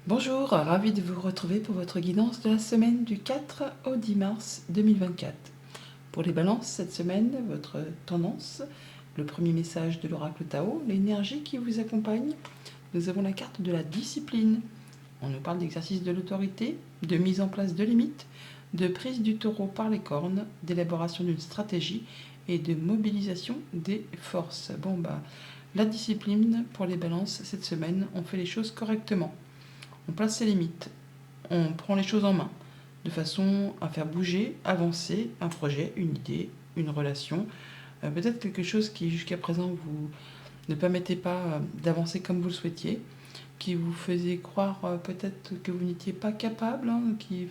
Bonjour, ravi de vous retrouver pour votre guidance de la semaine du 4 au 10 mars 2024. Pour les balances, cette semaine, votre tendance, le premier message de l'oracle Tao, l'énergie qui vous accompagne, nous avons la carte de la discipline. On nous parle d'exercice de l'autorité, de mise en place de limites, de prise du taureau par les cornes, d'élaboration d'une stratégie et de mobilisation des forces. La discipline pour les balances, cette semaine, on fait les choses correctement. On place ses limites, on prend les choses en main, de façon à faire bouger, avancer un projet, une idée, une relation, peut-être quelque chose qui jusqu'à présent vous ne permettait pas d'avancer comme vous le souhaitiez, qui vous faisait croire peut-être que vous n'étiez pas capable, qui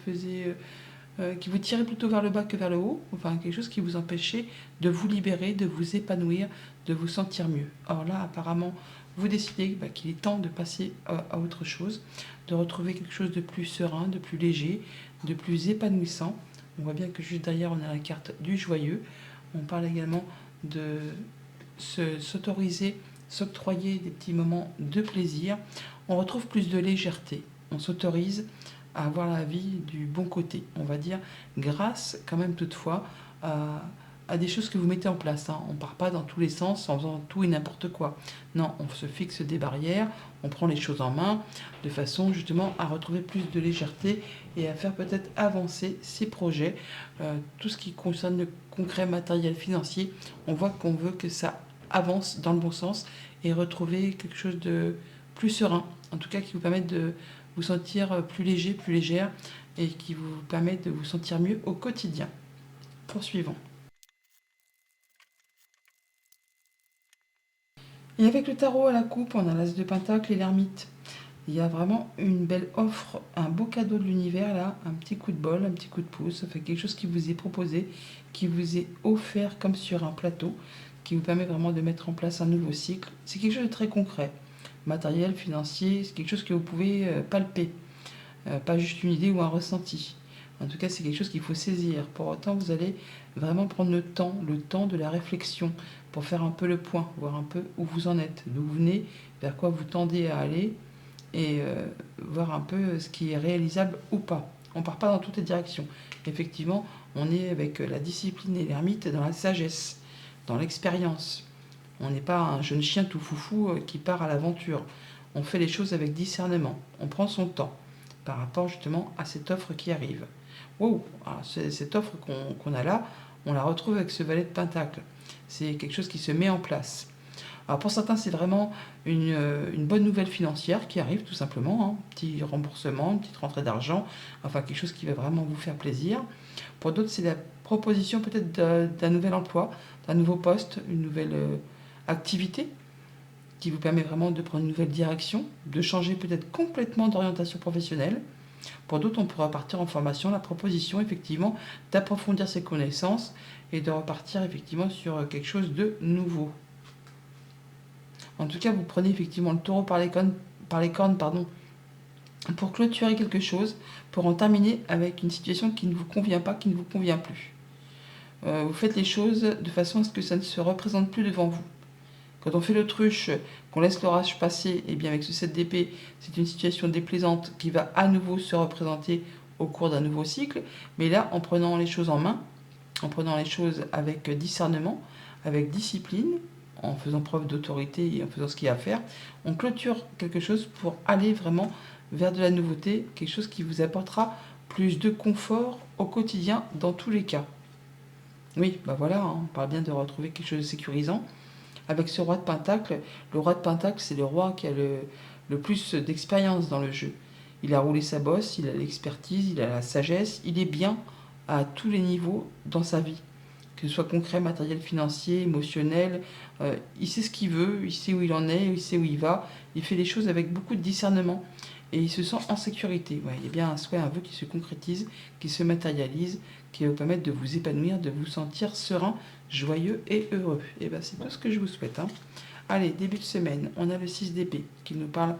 vous tirait plutôt vers le bas que vers le haut, enfin quelque chose qui vous empêchait de vous libérer, de vous épanouir, de vous sentir mieux. Or là, apparemment, vous décidez qu'il est temps de passer à autre chose, de retrouver quelque chose de plus serein, de plus léger, de plus épanouissant. On voit bien que juste derrière, on a la carte du joyeux. On parle également de s'autoriser, s'octroyer des petits moments de plaisir. On retrouve plus de légèreté. On s'autorise à avoir la vie du bon côté, on va dire, grâce quand même toutefois à des choses que vous mettez en place. On ne part pas dans tous les sens en faisant tout et n'importe quoi. Non, on se fixe des barrières, on prend les choses en main de façon justement à retrouver plus de légèreté et à faire peut-être avancer ses projets. Tout ce qui concerne le concret matériel financier, on voit qu'on veut que ça avance dans le bon sens et retrouver quelque chose de plus serein, en tout cas qui vous permette de vous sentir plus léger, plus légère et qui vous permet de vous sentir mieux au quotidien. Poursuivons. Et avec le tarot à la coupe, on a l'as de pentacle et l'ermite. Il y a vraiment une belle offre, un beau cadeau de l'univers là, un petit coup de bol, un petit coup de pouce, ça fait quelque chose qui vous est proposé, qui vous est offert comme sur un plateau, qui vous permet vraiment de mettre en place un nouveau cycle. C'est quelque chose de très concret, matériel, financier, c'est quelque chose que vous pouvez palper. Pas juste une idée ou un ressenti. En tout cas, c'est quelque chose qu'il faut saisir. Pour autant, vous allez vraiment prendre le temps de la réflexion, pour faire un peu le point, voir un peu où vous en êtes, d'où vous venez, vers quoi vous tendez à aller, et voir un peu ce qui est réalisable ou pas. On ne part pas dans toutes les directions. Effectivement, on est avec la discipline et l'ermite dans la sagesse, dans l'expérience. On n'est pas un jeune chien tout foufou qui part à l'aventure. On fait les choses avec discernement. On prend son temps par rapport justement à cette offre qui arrive. Wow, cette offre qu'on a là, on la retrouve avec ce valet de pentacle. C'est quelque chose qui se met en place. Alors pour certains, c'est vraiment une bonne nouvelle financière qui arrive tout simplement, un petit remboursement, une petite rentrée d'argent, enfin quelque chose qui va vraiment vous faire plaisir. Pour d'autres, c'est la proposition peut-être d'un nouvel emploi, d'un nouveau poste, une nouvelle activité qui vous permet vraiment de prendre une nouvelle direction, de changer peut-être complètement d'orientation professionnelle. Pour d'autres, on pourra partir en formation, la proposition effectivement d'approfondir ses connaissances et de repartir effectivement sur quelque chose de nouveau. En tout cas, vous prenez effectivement le taureau par les cornes, pour clôturer quelque chose, pour en terminer avec une situation qui ne vous convient pas, qui ne vous convient plus. Vous faites les choses de façon à ce que ça ne se représente plus devant vous. Quand on fait l'autruche, qu'on laisse l'orage passer, et bien avec ce 7 d'épée, c'est une situation déplaisante qui va à nouveau se représenter au cours d'un nouveau cycle. Mais là, en prenant les choses en main, en prenant les choses avec discernement, avec discipline, en faisant preuve d'autorité et en faisant ce qu'il y a à faire, on clôture quelque chose pour aller vraiment vers de la nouveauté, quelque chose qui vous apportera plus de confort au quotidien dans tous les cas. Oui, on parle bien de retrouver quelque chose de sécurisant. Avec ce roi de pentacle, le roi de pentacle, c'est le roi qui a le plus d'expérience dans le jeu. Il a roulé sa bosse, il a l'expertise, il a la sagesse, il est bien à tous les niveaux dans sa vie. Que ce soit concret, matériel, financier, émotionnel, il sait ce qu'il veut, il sait où il en est, il sait où il va, il fait les choses avec beaucoup de discernement et il se sent en sécurité. Il y a bien un souhait, un vœu qui se concrétise, qui se matérialise, qui va vous permettre de vous épanouir, de vous sentir serein, joyeux et heureux. Et c'est tout ce que je vous souhaite. Allez, début de semaine, on a le 6 d'épée qui nous parle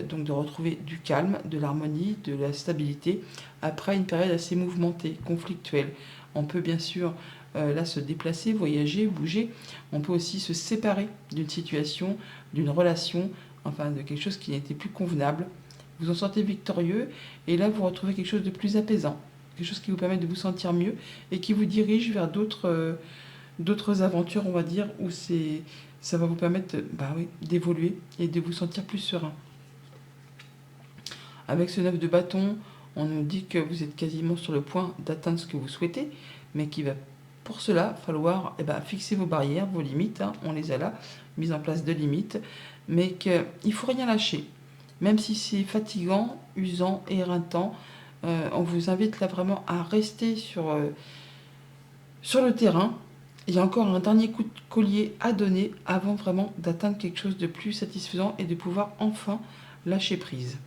donc de retrouver du calme, de l'harmonie, de la stabilité, après une période assez mouvementée, conflictuelle. On peut bien sûr là se déplacer, voyager, bouger. On peut aussi se séparer d'une situation, d'une relation, enfin de quelque chose qui n'était plus convenable. Vous en sortez victorieux et là, vous retrouvez quelque chose de plus apaisant. Quelque chose qui vous permet de vous sentir mieux et qui vous dirige vers d'autres aventures, on va dire, où ça va vous permettre bah oui, d'évoluer et de vous sentir plus serein. Avec ce 9 de bâton, on nous dit que vous êtes quasiment sur le point d'atteindre ce que vous souhaitez, mais qu'il va pour cela falloir fixer vos barrières, vos limites, hein, on les a là, mise en place de limites, mais qu'il ne faut rien lâcher. Même si c'est fatigant, usant, éreintant, on vous invite là vraiment à rester sur le terrain. Il y a encore un dernier coup de collier à donner avant vraiment d'atteindre quelque chose de plus satisfaisant et de pouvoir enfin lâcher prise.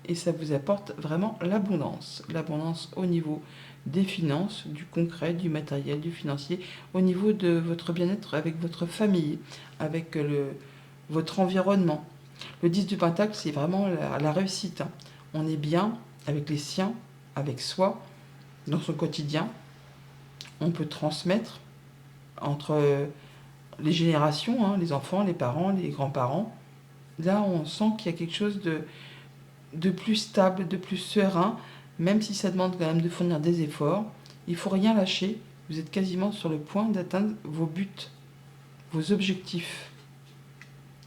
Et ça vous apporte vraiment l'abondance. L'abondance au niveau des finances, du concret, du matériel, du financier, au niveau de votre bien-être avec votre famille, avec votre environnement. Le 10 du Pentacle, c'est vraiment la réussite. On est bien avec les siens, avec soi, dans son quotidien. On peut transmettre entre les générations, hein, les enfants, les parents, les grands-parents. Là, on sent qu'il y a quelque chose de plus stable, de plus serein, même si ça demande quand même de fournir des efforts. Il ne faut rien lâcher. Vous êtes quasiment sur le point d'atteindre vos buts, vos objectifs.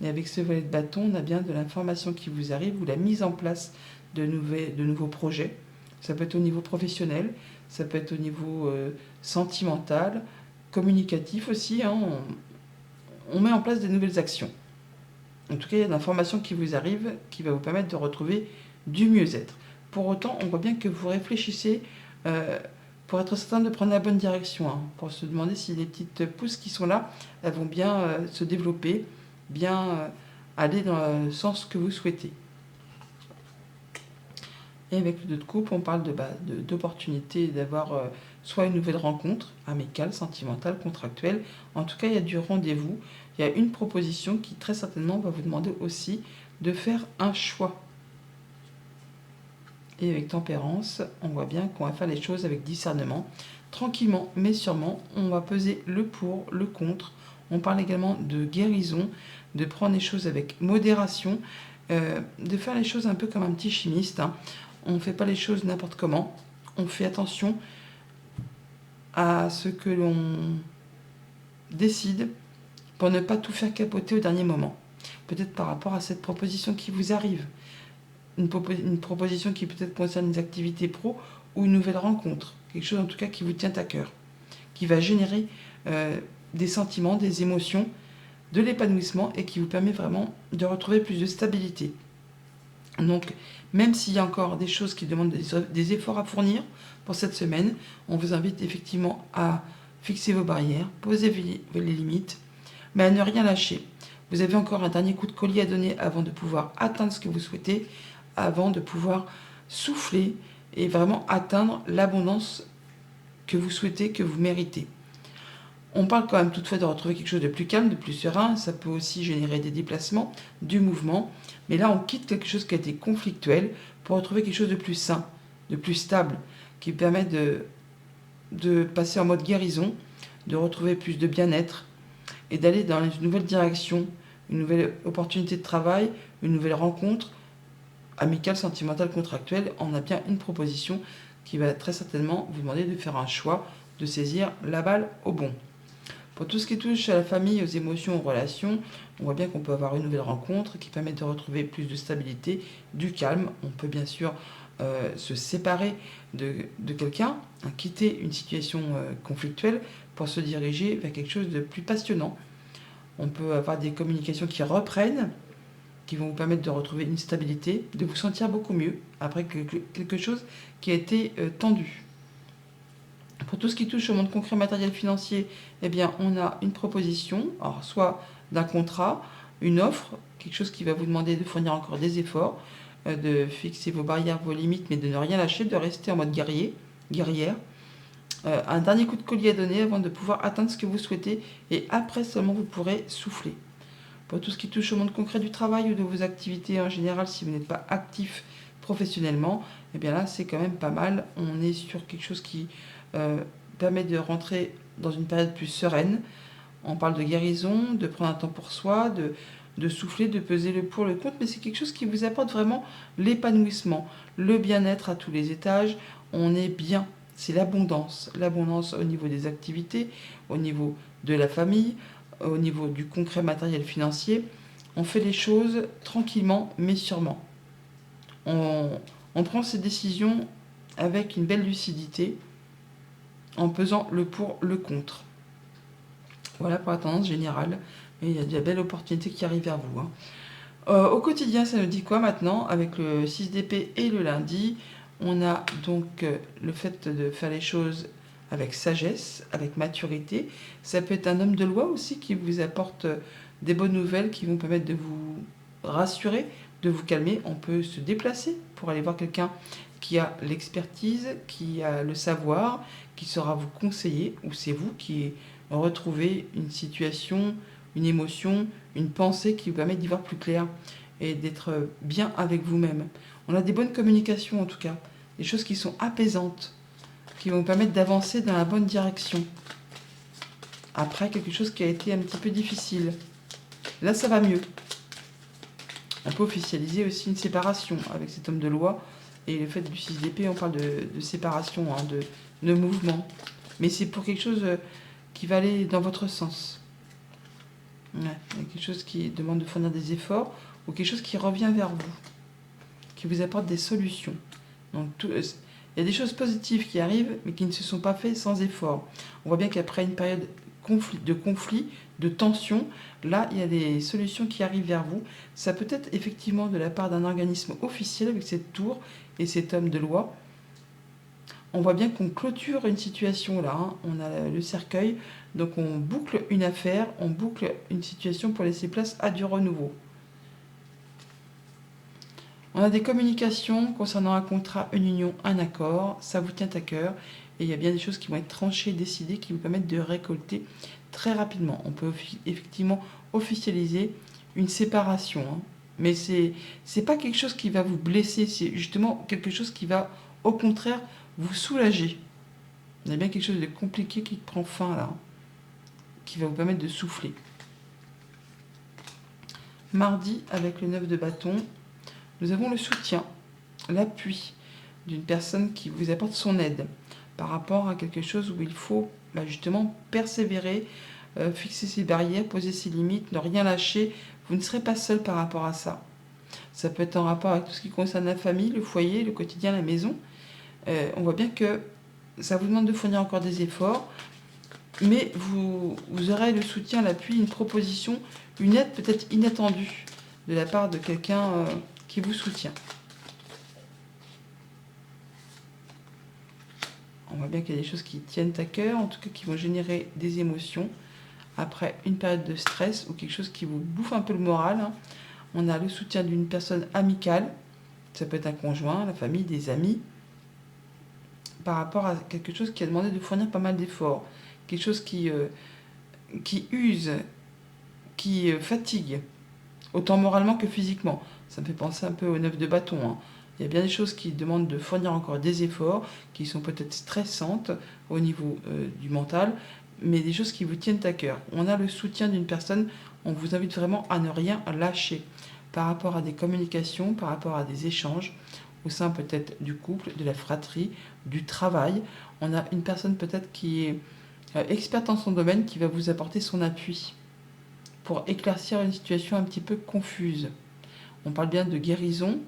Et avec ce volet de bâton, on a bien de l'information qui vous arrive ou la mise en place de nouveaux projets. Ça peut être au niveau professionnel, ça peut être au niveau sentimental, communicatif aussi. Hein. On met en place des nouvelles actions. En tout cas, il y a de l'information qui vous arrive qui va vous permettre de retrouver du mieux-être. Pour autant, on voit bien que vous réfléchissez pour être certain de prendre la bonne direction, hein, pour se demander si les petites pousses qui sont là, elles vont bien se développer, bien aller dans le sens que vous souhaitez. Et avec le 2 de coupe, on parle d'opportunités d'avoir soit une nouvelle rencontre amicale, sentimentale, contractuelle. En tout cas, il y a du rendez-vous. Il y a une proposition qui très certainement va vous demander aussi de faire un choix. Et avec tempérance, on voit bien qu'on va faire les choses avec discernement. Tranquillement, mais sûrement, on va peser le pour, le contre. On parle également de guérison, de prendre les choses avec modération, de faire les choses un peu comme un petit chimiste. Hein. On ne fait pas les choses n'importe comment. On fait attention à ce que l'on décide pour ne pas tout faire capoter au dernier moment. Peut-être par rapport à cette proposition qui vous arrive. Une proposition qui peut-être concerne des activités pro ou une nouvelle rencontre. Quelque chose en tout cas qui vous tient à cœur. Qui va générer des sentiments, des émotions, de l'épanouissement et qui vous permet vraiment de retrouver plus de stabilité. Donc, même s'il y a encore des choses qui demandent des efforts à fournir pour cette semaine, on vous invite effectivement à fixer vos barrières, poser les limites, mais à ne rien lâcher. Vous avez encore un dernier coup de collier à donner avant de pouvoir atteindre ce que vous souhaitez, avant de pouvoir souffler et vraiment atteindre l'abondance que vous souhaitez, que vous méritez. On parle quand même toutefois de retrouver quelque chose de plus calme, de plus serein. Ça peut aussi générer des déplacements, du mouvement. Mais là, on quitte quelque chose qui a été conflictuel pour retrouver quelque chose de plus sain, de plus stable, qui permet de passer en mode guérison, de retrouver plus de bien-être et d'aller dans une nouvelle direction, une nouvelle opportunité de travail, une nouvelle rencontre, amicale, sentimentale, contractuelle. On a bien une proposition qui va très certainement vous demander de faire un choix, de saisir la balle au bon. Pour tout ce qui touche à la famille, aux émotions, aux relations, on voit bien qu'on peut avoir une nouvelle rencontre qui permet de retrouver plus de stabilité, du calme. On peut bien sûr se séparer de quelqu'un, hein, quitter une situation conflictuelle pour se diriger vers quelque chose de plus passionnant. On peut avoir des communications qui reprennent, qui vont vous permettre de retrouver une stabilité, de vous sentir beaucoup mieux après quelque chose qui a été tendu. Pour tout ce qui touche au monde concret, matériel, financier, eh bien, on a une proposition, alors soit d'un contrat, une offre, quelque chose qui va vous demander de fournir encore des efforts, de fixer vos barrières, vos limites, mais de ne rien lâcher, de rester en mode guerrière. Un dernier coup de collier à donner avant de pouvoir atteindre ce que vous souhaitez, et après seulement vous pourrez souffler. Pour tout ce qui touche au monde concret du travail ou de vos activités en général, si vous n'êtes pas actif professionnellement, eh bien là, c'est quand même pas mal. On est sur quelque chose qui permet de rentrer dans une période plus sereine. On parle de guérison, de prendre un temps pour soi, de de souffler, de peser le pour, le contre, mais c'est quelque chose qui vous apporte vraiment l'épanouissement, le bien-être à tous les étages. On est bien, c'est l'abondance. L'abondance au niveau des activités, au niveau de la famille, au niveau du concret matériel financier. On fait les choses tranquillement, mais sûrement. On prend ses décisions avec une belle lucidité, en pesant le pour, le contre. Voilà pour la tendance générale. Mais il y a de belles opportunités qui arrivent vers vous. Au quotidien, ça nous dit quoi maintenant? Avec le 6 d'épée et le lundi, on a donc le fait de faire les choses avec sagesse, avec maturité. Ça peut être un homme de loi aussi qui vous apporte des bonnes nouvelles qui vont permettre de vous rassurer, de vous calmer. On peut se déplacer pour aller voir quelqu'un qui a l'expertise, qui a le savoir, qui saura vous conseiller, ou c'est vous qui retrouvez une situation, une émotion, une pensée qui vous permet d'y voir plus clair et d'être bien avec vous-même. On a des bonnes communications en tout cas, des choses qui sont apaisantes, qui vont vous permettre d'avancer dans la bonne direction. Après, quelque chose qui a été un petit peu difficile. Là, ça va mieux. On peut officialiser aussi une séparation avec cet homme de loi. Et le fait du 6 d'épée, on parle de séparation, de mouvement. Mais c'est pour quelque chose qui va aller dans votre sens. Ouais, il y a quelque chose qui demande de fournir des efforts ou quelque chose qui revient vers vous, qui vous apporte des solutions. Donc, il y a des choses positives qui arrivent, mais qui ne se sont pas faites sans effort. On voit bien qu'après une période de conflit, de tension, là, il y a des solutions qui arrivent vers vous. Ça peut être effectivement de la part d'un organisme officiel avec cette tour et cet homme de loi. On voit bien qu'on clôture une situation là, hein. On a le cercueil, donc on boucle une affaire, on boucle une situation pour laisser place à du renouveau. On a des communications concernant un contrat, une union, un accord, ça vous tient à cœur et il y a bien des choses qui vont être tranchées, décidées, qui vous permettent de récolter très rapidement. On peut effectivement officialiser une séparation, hein. Mais c'est pas quelque chose qui va vous blesser, c'est justement quelque chose qui va au contraire vous soulager. Il y a bien quelque chose de compliqué qui prend fin là, qui va vous permettre de souffler. Mardi, avec le 9 de bâton, nous avons le soutien, l'appui d'une personne qui vous apporte son aide par rapport à quelque chose où il faut justement persévérer, fixer ses barrières, poser ses limites, ne rien lâcher. Vous ne serez pas seul par rapport à ça. Ça peut être en rapport avec tout ce qui concerne la famille, le foyer, le quotidien, la maison. On voit bien que ça vous demande de fournir encore des efforts, mais vous aurez le soutien, l'appui, une proposition, une aide peut-être inattendue de la part de quelqu'un qui vous soutient. On voit bien qu'il y a des choses qui tiennent à cœur, en tout cas qui vont générer des émotions après une période de stress ou quelque chose qui vous bouffe un peu le moral. Hein. On a le soutien d'une personne amicale, ça peut être un conjoint, la famille, des amis, par rapport à quelque chose qui a demandé de fournir pas mal d'efforts, quelque chose qui use, qui fatigue, autant moralement que physiquement. Ça me fait penser un peu au 9 de bâton. Hein. Il y a bien des choses qui demandent de fournir encore des efforts, qui sont peut-être stressantes au niveau du mental, mais des choses qui vous tiennent à cœur. On a le soutien d'une personne, on vous invite vraiment à ne rien lâcher par rapport à des communications, par rapport à des échanges, au sein peut-être du couple, de la fratrie, du travail. On a une personne peut-être qui est experte en son domaine, qui va vous apporter son appui pour éclaircir une situation un petit peu confuse. On parle bien de guérison,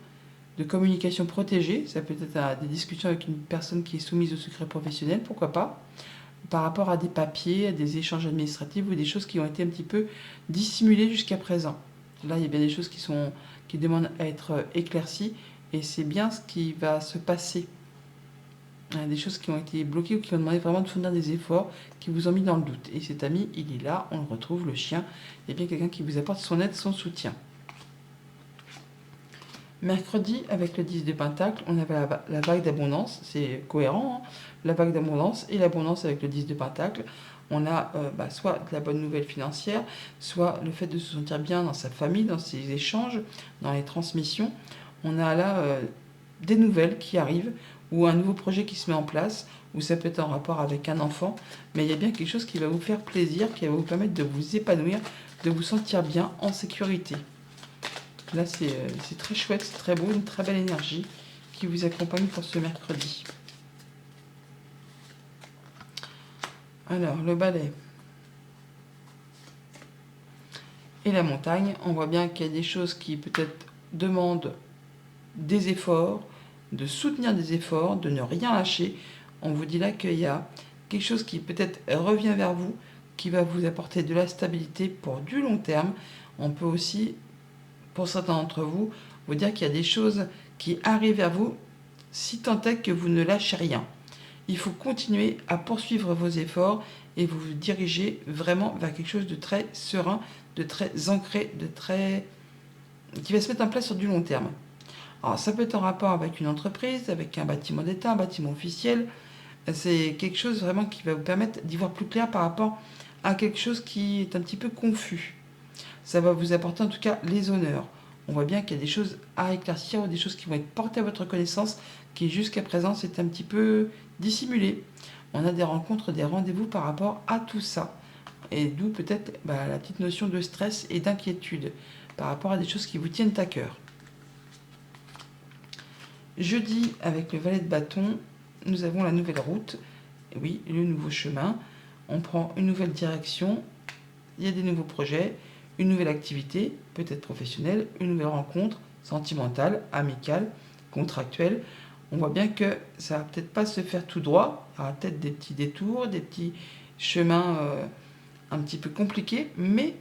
de communication protégée, ça peut être des discussions avec une personne qui est soumise au secret professionnel, pourquoi pas, par rapport à des papiers, à des échanges administratifs ou des choses qui ont été un petit peu dissimulées jusqu'à présent. Là, il y a bien des choses qui demandent à être éclaircies et c'est bien ce qui va se passer. Il y a des choses qui ont été bloquées ou qui ont demandé vraiment de fournir des efforts, qui vous ont mis dans le doute. Et cet ami, il est là, on le retrouve, le chien. Il y a bien quelqu'un qui vous apporte son aide, son soutien. Mercredi, avec le 10 de Pentacle, on avait la vague d'abondance, c'est cohérent, hein, la vague d'abondance et l'abondance avec le 10 de Pentacle. On a soit de la bonne nouvelle financière, soit le fait de se sentir bien dans sa famille, dans ses échanges, dans les transmissions. On a là des nouvelles qui arrivent, ou un nouveau projet qui se met en place, ou ça peut être en rapport avec un enfant, mais il y a bien quelque chose qui va vous faire plaisir, qui va vous permettre de vous épanouir, de vous sentir bien, en sécurité. Là, c'est très chouette, c'est très beau, une très belle énergie qui vous accompagne pour ce mercredi. Alors, le balai et la montagne, on voit bien qu'il y a des choses qui peut-être demandent des efforts, de soutenir des efforts, de ne rien lâcher. On vous dit là qu'il y a quelque chose qui peut-être revient vers vous, qui va vous apporter de la stabilité pour du long terme. On peut aussi, pour certains d'entre vous, vous dire qu'il y a des choses qui arrivent vers vous, si tant est que vous ne lâchez rien. Il faut continuer à poursuivre vos efforts et vous diriger vraiment vers quelque chose de très serein, de très ancré, qui va se mettre en place sur du long terme. Alors, ça peut être en rapport avec une entreprise, avec un bâtiment d'État, un bâtiment officiel. C'est quelque chose vraiment qui va vous permettre d'y voir plus clair par rapport à quelque chose qui est un petit peu confus. Ça va vous apporter en tout cas les honneurs. On voit bien qu'il y a des choses à éclaircir ou des choses qui vont être portées à votre connaissance qui jusqu'à présent c'est un petit peu dissimulé. On a des rencontres, des rendez-vous par rapport à tout ça. Et d'où peut-être la petite notion de stress et d'inquiétude par rapport à des choses qui vous tiennent à cœur. Jeudi, avec le valet de bâton, nous avons la nouvelle route. Oui, le nouveau chemin. On prend une nouvelle direction. Il y a des nouveaux projets, une nouvelle activité, peut-être professionnelle, une nouvelle rencontre sentimentale, amicale, contractuelle. On voit bien que ça va peut-être pas se faire tout droit. Il y aura peut-être des petits détours, des petits chemins un petit peu compliqués, mais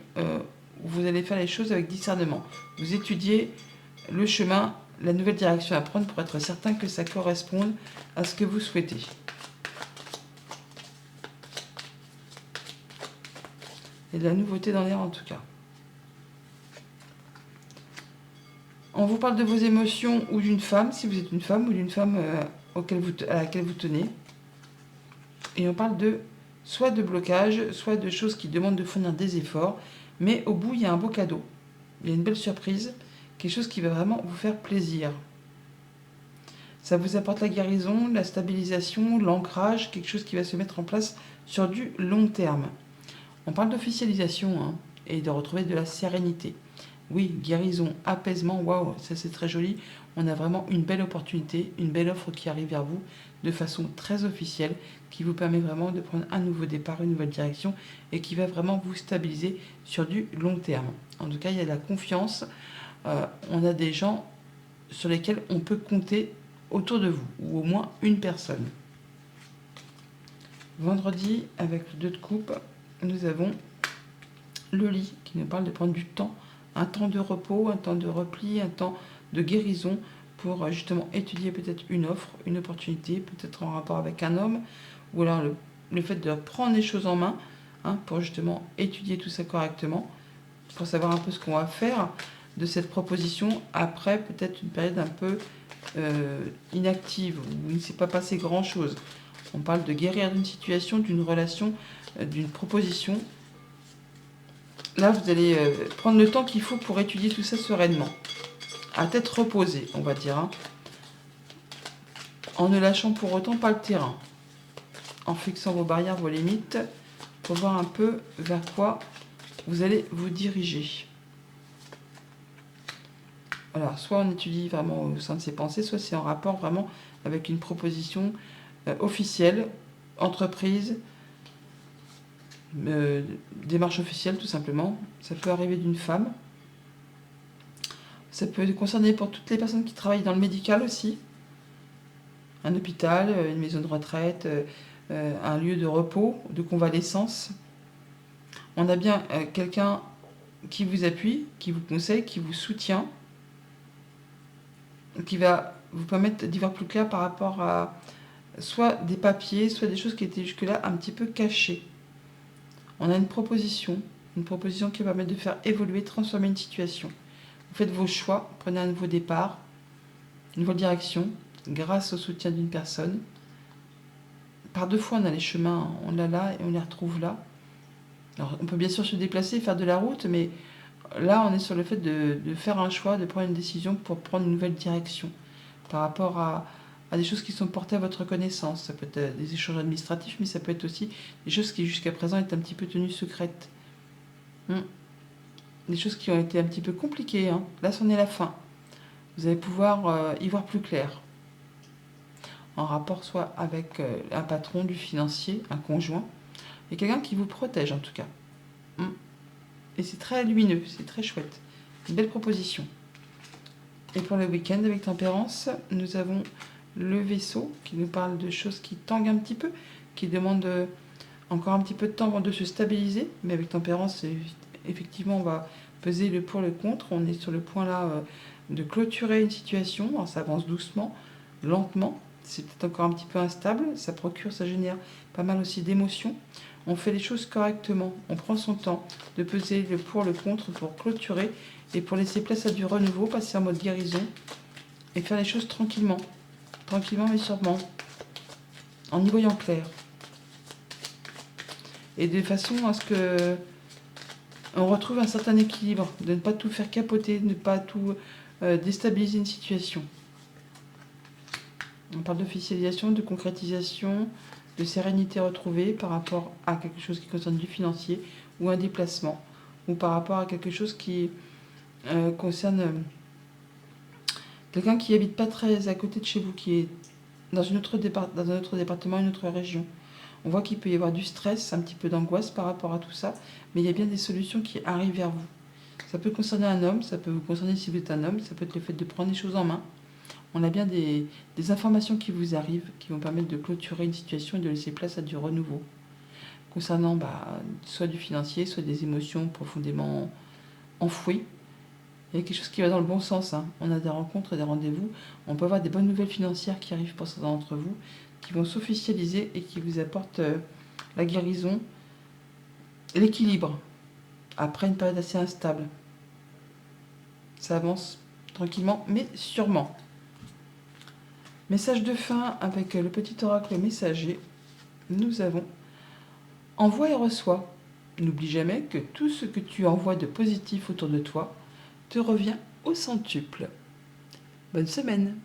vous allez faire les choses avec discernement. Vous étudiez le chemin, la nouvelle direction à prendre pour être certain que ça corresponde à ce que vous souhaitez. Il y a de la nouveauté dans l'air en tout cas. On vous parle de vos émotions ou d'une femme, si vous êtes une femme, ou d'une femme à laquelle vous tenez. Et on parle soit de blocage, soit de choses qui demandent de fournir des efforts. Mais au bout, il y a un beau cadeau. Il y a une belle surprise, quelque chose qui va vraiment vous faire plaisir. Ça vous apporte la guérison, la stabilisation, l'ancrage, quelque chose qui va se mettre en place sur du long terme. On parle d'officialisation et de retrouver de la sérénité. Oui, guérison, apaisement, waouh, ça c'est très joli. On a vraiment une belle opportunité, une belle offre qui arrive vers vous de façon très officielle, qui vous permet vraiment de prendre un nouveau départ, une nouvelle direction et qui va vraiment vous stabiliser sur du long terme. En tout cas, il y a de la confiance. On a des gens sur lesquels on peut compter autour de vous, ou au moins une personne. Vendredi, avec le 2 de coupe, nous avons le lit qui nous parle de prendre du temps, un temps de repos, un temps de repli, un temps de guérison pour justement étudier peut-être une offre, une opportunité, peut-être en rapport avec un homme, ou alors le fait de prendre les choses en main pour justement étudier tout ça correctement, pour savoir un peu ce qu'on va faire de cette proposition après peut-être une période un peu inactive, où il ne s'est pas passé grand-chose. On parle de guérir d'une situation, d'une relation, d'une proposition. Là, vous allez prendre le temps qu'il faut pour étudier tout ça sereinement. À tête reposée, on va dire. En ne lâchant pour autant pas le terrain. En fixant vos barrières, vos limites, pour voir un peu vers quoi vous allez vous diriger. Alors, soit on étudie vraiment au sein de ses pensées, soit c'est en rapport vraiment avec une proposition officielle, entreprise, démarche officielle tout simplement. Ça peut arriver d'une femme. Ça peut concerner pour toutes les personnes qui travaillent dans le médical aussi. Un hôpital, une maison de retraite, un lieu de repos, de convalescence. On a bien quelqu'un qui vous appuie, qui vous conseille, qui vous soutient, qui va vous permettre d'y voir plus clair par rapport à soit des papiers, soit des choses qui étaient jusque-là un petit peu cachées. On a une proposition qui va permettre de faire évoluer, transformer une situation. Vous faites vos choix, prenez un nouveau départ, une nouvelle direction, grâce au soutien d'une personne. Par deux fois, on a les chemins, on l'a là et on les retrouve là. Alors, on peut bien sûr se déplacer, faire de la route, mais là, on est sur le fait de faire un choix, de prendre une décision pour prendre une nouvelle direction par rapport à des choses qui sont portées à votre connaissance. Ça peut être des échanges administratifs, mais ça peut être aussi des choses qui jusqu'à présent étaient un petit peu tenues secrètes. des choses qui ont été un petit peu compliquées, hein. Là, c'en est la fin. Vous allez pouvoir y voir plus clair. En rapport soit avec un patron, du financier, un conjoint, et quelqu'un qui vous protège en tout cas. Et c'est très lumineux, c'est très chouette. Une belle proposition. Et pour le week-end avec Tempérance, nous avons le vaisseau qui nous parle de choses qui tanguent un petit peu, qui demandent encore un petit peu de temps avant de se stabiliser. Mais avec Tempérance, effectivement, on va peser le pour le contre. On est sur le point là de clôturer une situation. Alors, ça avance doucement, lentement. C'est peut-être encore un petit peu instable. Ça procure, ça génère pas mal aussi d'émotions. On fait les choses correctement. On prend son temps de peser le pour le contre pour clôturer et pour laisser place à du renouveau, passer en mode guérison et faire les choses tranquillement. Tranquillement mais sûrement. En y voyant clair. Et de façon à ce que on retrouve un certain équilibre, de ne pas tout faire capoter, de ne pas tout déstabiliser une situation. On parle d'officialisation, de concrétisation, de sérénité retrouvée par rapport à quelque chose qui concerne du financier ou un déplacement, ou par rapport à quelque chose qui concerne quelqu'un qui habite pas très à côté de chez vous, qui est dans un autre département, une autre région. On voit qu'il peut y avoir du stress, un petit peu d'angoisse par rapport à tout ça, mais il y a bien des solutions qui arrivent vers vous. Ça peut concerner un homme, ça peut vous concerner si vous êtes un homme, ça peut être le fait de prendre les choses en main. On a bien des informations qui vous arrivent, qui vont permettre de clôturer une situation et de laisser place à du renouveau. Concernant soit du financier, soit des émotions profondément enfouies. Il y a quelque chose qui va dans le bon sens, hein. On a des rencontres et des rendez-vous. On peut avoir des bonnes nouvelles financières qui arrivent pour certains d'entre vous, qui vont s'officialiser et qui vous apportent la guérison, l'équilibre, après une période assez instable. Ça avance tranquillement, mais sûrement. Message de fin avec le petit oracle messager. Nous avons envoie et reçois. N'oublie jamais que tout ce que tu envoies de positif autour de toi te revient au centuple. Bonne semaine!